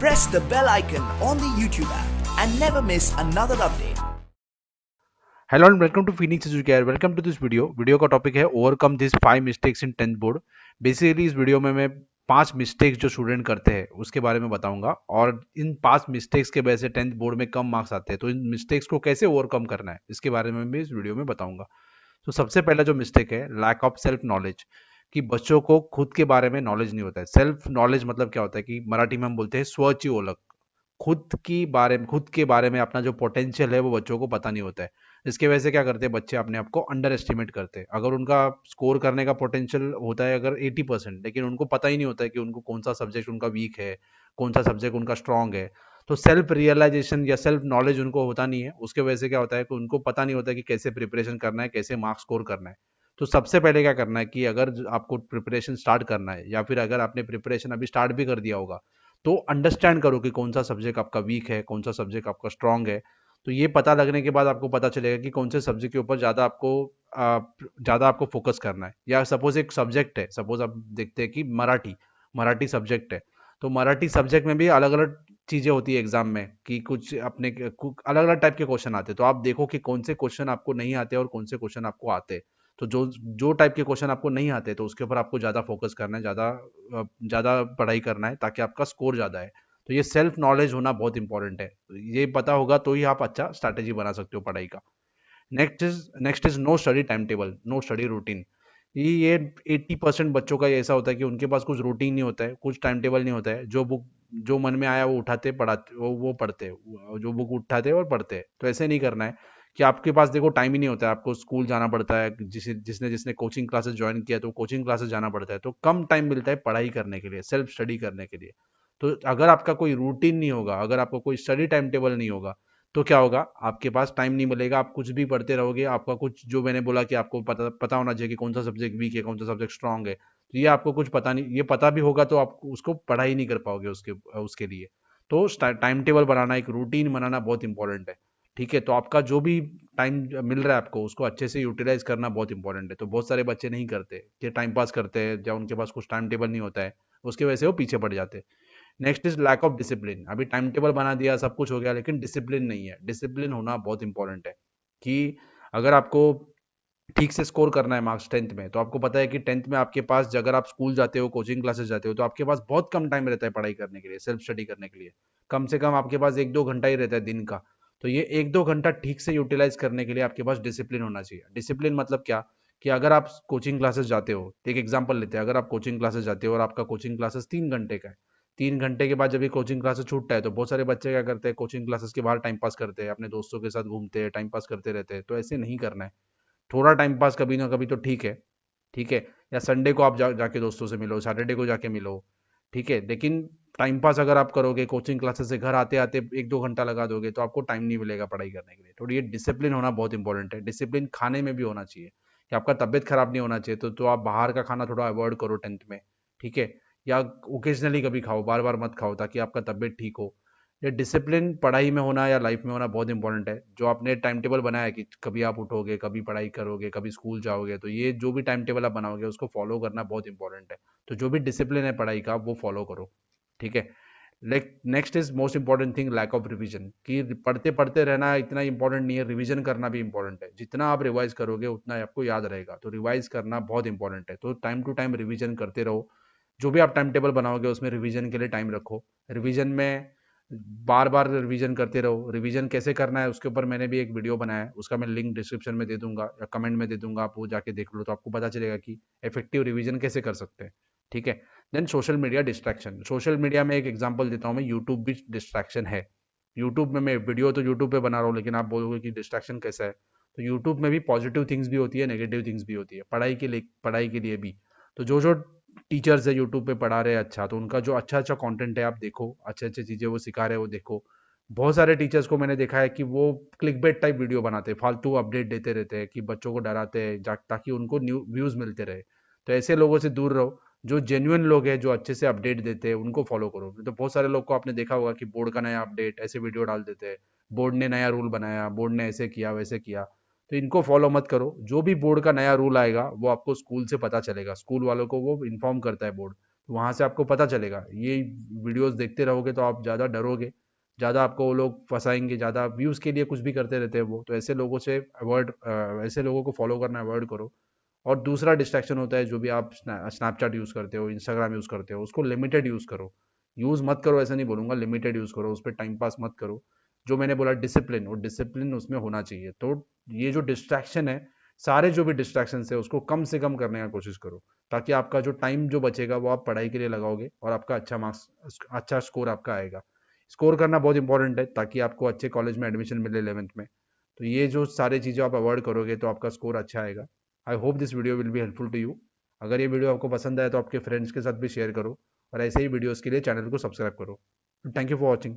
press the bell icon on the YouTube app and never miss another update. Hello and welcome to Phoenix Educare. Welcome to this video का topic है overcome this 5 mistakes in 10th board. Basically इस video में मैं 5 mistakes जो student करते हैं उसके बारे में बताऊंगा और इन 5 मिस्टेक्स के वजह से 10th बोर्ड में कम मार्क्स आते हैं, तो इन मिस्टेक्स को कैसे ओवरकम करना है इसके बारे में भी इस वीडियो में बताऊंगा। तो सबसे पहला जो मिस्टेक है, लैक ऑफ सेल्फ नॉलेज, कि बच्चों को खुद के बारे में नॉलेज नहीं होता है। सेल्फ नॉलेज मतलब क्या होता है कि मराठी में हम बोलते हैं स्वची ओळख। खुद के बारे में अपना जो पोटेंशियल है वो बच्चों को पता नहीं होता है। इसकी वजह से क्या करते हैं बच्चे, अपने आप को अंडर एस्टिमेट करते हैं। अगर उनका स्कोर करने का पोटेंशियल होता है अगर 80%, लेकिन उनको पता ही नहीं होता है कि उनको कौन सा सब्जेक्ट उनका वीक है, कौन सा सब्जेक्ट उनका स्ट्रांग है। तो सेल्फ रियलाइजेशन या सेल्फ नॉलेज उनको होता नहीं है। उसके वजह से क्या होता है कि उनको पता नहीं होता है कि कैसे प्रिपरेशन करना है, कैसे मार्क्स स्कोर करना है। तो सबसे पहले क्या करना है कि अगर आपको प्रिपरेशन स्टार्ट करना है या फिर अगर आपने प्रिपरेशन अभी स्टार्ट भी कर दिया होगा, तो अंडरस्टैंड करो कि कौन सा सब्जेक्ट आपका वीक है, कौन सा सब्जेक्ट आपका स्ट्रांग है। तो ये पता लगने के बाद आपको पता चलेगा कि कौन से सब्जेक्ट के ऊपर ज़्यादा आपको फोकस करना है। या सपोज एक सब्जेक्ट है, सपोज आप देखते हैं कि मराठी मराठी सब्जेक्ट है। तो मराठी सब्जेक्ट में भी अलग अलग चीज़ें होती है एग्जाम में, कि कुछ अपने अलग अलग टाइप के क्वेश्चन आते हैं। तो आप देखो कि कौन से क्वेश्चन आपको नहीं आते और कौन से क्वेश्चन आपको आते हैं। तो जो जो टाइप के क्वेश्चन आपको नहीं आते तो उसके ऊपर आपको ज़्यादा फोकस करना है, ज़्यादा पढ़ाई करना है, ताकि आपका स्कोर ज़्यादा है। तो ये सेल्फ नॉलेज होना बहुत इंपॉर्टेंट है। ये पता होगा तो ही आप अच्छा स्ट्रैटेजी बना सकते हो पढ़ाई का। Next is no study time table, no study routine. ये 80% बच्चों का ऐसा होता है कि उनके पास कुछ रूटीन नहीं होता है, कुछ टाइम टेबल नहीं होता है। जो मन में आया वो उठाते पढ़ाते, वो पढ़ते, जो बुक उठाते और पढ़ते। तो ऐसे नहीं करना है कि आपके पास देखो टाइम ही नहीं होता है, आपको स्कूल जाना पड़ता है। जिसने जिसने कोचिंग क्लासेस ज्वाइन किया तो कोचिंग क्लासेस जाना पड़ता है, तो कम टाइम मिलता है पढ़ाई करने के लिए, सेल्फ स्टडी करने के लिए। तो अगर आपका कोई रूटीन नहीं होगा, अगर आपका कोई स्टडी टाइम टेबल नहीं होगा, तो क्या होगा, आपके पास टाइम नहीं मिलेगा, आप कुछ भी पढ़ते रहोगे। आपका कुछ, जो मैंने बोला कि आपको पता होना चाहिए कि कौन सा सब्जेक्ट वीक है, कौन सा सब्जेक्ट स्ट्रांग है, तो ये आपको कुछ पता नहीं। ये पता भी होगा तो आप उसको पढ़ाई नहीं कर पाओगे उसके लिए। तो टाइम टेबल बनाना, एक रूटीन बनाना बहुत इंपॉर्टेंट है। ठीक है, तो आपका जो भी टाइम मिल रहा है आपको, उसको अच्छे से यूटिलाइज करना बहुत इंपॉर्टेंट है। तो बहुत सारे बच्चे नहीं करते, कि टाइम पास करते हैं, या उनके पास कुछ टाइम टेबल नहीं होता है, उसकी वजह से वो पीछे पड़ जाते हैं। Next is lack of discipline. अभी टाइम टेबल बना दिया, सब कुछ हो गया, लेकिन डिसिप्लिन नहीं है। डिसिप्लिन होना बहुत इंपॉर्टेंट है। कि अगर आपको ठीक से स्कोर करना है मार्क्स 10th में, तो आपको पता है कि 10th में आपके पास, अगर आप स्कूल जाते हो, कोचिंग क्लासेस जाते हो, तो आपके पास बहुत कम टाइम रहता है पढ़ाई करने के लिए, सेल्फ स्टडी करने के लिए। कम से कम आपके पास 1-2 घंटा ही रहता है दिन का। तो ये 1-2 घंटा ठीक से यूटिलाइज करने के लिए आपके पास डिसिप्लिन होना चाहिए। डिसिप्लिन मतलब क्या, कि अगर आप कोचिंग क्लासेस जाते हो, एक एग्जाम्पल लेते हैं, अगर आप कोचिंग क्लासेस जाते हो और आपका कोचिंग क्लासेस 3 घंटे का है, 3 घंटे के बाद जब ये कोचिंग क्लासेस छूटता है, तो बहुत सारे बच्चे क्या करते हैं, कोचिंग क्लासेस के बाहर टाइम पास करते हैं, अपने दोस्तों के साथ घूमते हैं, टाइम पास करते रहते हैं। तो ऐसे नहीं करना है। थोड़ा टाइम पास कभी ना कभी तो ठीक है। ठीक है, या संडे को आप जाके दोस्तों से मिलो, सैटरडे को जाके मिलो। ठीक है, लेकिन टाइम पास अगर आप करोगे, कोचिंग क्लासेस से घर आते आते 1-2 घंटा लगा दोगे, तो आपको टाइम नहीं मिलेगा पढ़ाई करने के लिए। तो ये डिसिप्लिन होना बहुत इंपॉर्टेंट है। डिसिप्लिन खाने में भी होना चाहिए, कि आपका तबियत खराब नहीं होना चाहिए, तो आप बाहर का खाना थोड़ा अवॉइड करो 10th में। ठीक है, या ओकेजनली कभी खाओ, बार बार मत खाओ, ताकि आपका तबियत ठीक हो। ये डिसिप्लिन पढ़ाई में होना या लाइफ में होना बहुत इंपॉर्टेंट है। जो आपने टाइम टेबल बनाया है कि कभी आप उठोगे, कभी पढ़ाई करोगे, कभी स्कूल जाओगे, तो ये जो भी टाइम टेबल आप बनाओगे उसको फॉलो करना बहुत इंपॉर्टेंट है। तो जो भी डिसिप्लिन है पढ़ाई का, वो फॉलो करो। ठीक है। Next is most important thing, lack of revision. कि पढ़ते पढ़ते रहना इतना इंपॉर्टेंट नहीं है, रिवीजन करना भी इंपॉर्टेंट है। जितना आप रिवाइज करोगे उतना आपको याद रहेगा, तो रिवाइज करना बहुत इंपॉर्टेंट है। तो टाइम टू टाइम रिवीजन करते रहो। जो भी आप टाइम टेबल बनाओगे उसमें रिवीजन के लिए टाइम रखो। रिवीजन में बार बार रिवीजन करते रहो। रिवीजन कैसे करना है उसके ऊपर मैंने भी एक वीडियो बनाया है, उसका मैं लिंक डिस्क्रिप्शन में दे दूंगा या कमेंट में दे दूंगा, आप वो जाके देख लो, तो आपको पता चलेगा कि इफेक्टिव रिवीजन कैसे कर सकते हैं। ठीक है। Then social media distraction. Social media में एक एग्जांपल देता हूँ मैं, यूट्यूब भी डिस्ट्रैक्शन है। यूट्यूब में मैं वीडियो तो यूट्यूब पे बना रहा हूँ, लेकिन आप बोलोगे कि डिस्ट्रैक्शन कैसा है। तो यूट्यूब में भी पॉजिटिव थिंग्स भी होती है, नेगेटिव थिंग्स भी होती है, पढ़ाई के लिए भी। तो जो जो टीचर्स है यूट्यूब पे पढ़ा रहे हैं अच्छा, तो उनका जो अच्छा अच्छा कंटेंट है आप देखो, अच्छे अच्छे चीज़ें वो सिखा रहे हैं वो देखो। बहुत सारे टीचर्स को मैंने देखा है कि वो क्लिक बेट टाइप वीडियो बनाते हैं, फालतू अपडेट देते रहते हैं, कि बच्चों को डराते हैं ताकि उनको न्यू व्यूज़ मिलते रहे। तो ऐसे लोगों से दूर रहो। जो जेन्युइन लोग हैं, जो अच्छे से अपडेट देते हैं, उनको फॉलो करो। तो बहुत सारे लोग को आपने देखा होगा कि बोर्ड का नया अपडेट ऐसे वीडियो डाल देते हैं, बोर्ड ने नया रूल बनाया, बोर्ड ने ऐसे किया वैसे किया। तो इनको फॉलो मत करो। जो भी बोर्ड का नया रूल आएगा वो आपको स्कूल से पता चलेगा, स्कूल वालों को वो इन्फॉर्म करता है बोर्ड। तो वहाँ से आपको पता चलेगा। ये वीडियोस देखते रहोगे तो आप ज़्यादा डरोगे, ज़्यादा आपको वो लोग फंसाएंगे, ज़्यादा व्यूज़ के लिए कुछ भी करते रहते हैं वो, तो ऐसे लोगों से अवॉइड, ऐसे लोगों को फॉलो करना अवॉइड करो। और दूसरा डिस्ट्रैक्शन होता है, जो भी आप स्नैपचैट यूज़ करते हो, इंस्टाग्राम यूज़ करते हो, उसको लिमिटेड यूज़ करो। यूज़ मत करो ऐसा नहीं बोलूँगा, लिमिटेड यूज़ करो, उस पर टाइम पास मत करो। जो मैंने बोला डिसिप्लिन, वो डिसिप्लिन उसमें होना चाहिए। तो ये जो डिस्ट्रैक्शन है, सारे जो भी डिस्ट्रैक्शन है उसको कम से कम करने का कोशिश करो, ताकि आपका जो टाइम जो बचेगा वो आप पढ़ाई के लिए लगाओगे और आपका अच्छा मार्क्स, अच्छा स्कोर आपका आएगा। स्कोर करना बहुत इंपॉर्टेंट है ताकि आपको अच्छे कॉलेज में एडमिशन मिले 11th में। तो ये जो सारी चीज़ें आप अवॉइड करोगे तो आपका स्कोर अच्छा आएगा। I hope this video will be helpful to you. अगर ये वीडियो आपको पसंद आए तो आपके फ्रेंड्स के साथ भी शेयर करो, और ऐसे ही वीडियोज़ के लिए चैनल को सब्सक्राइब करो। Thank you for watching.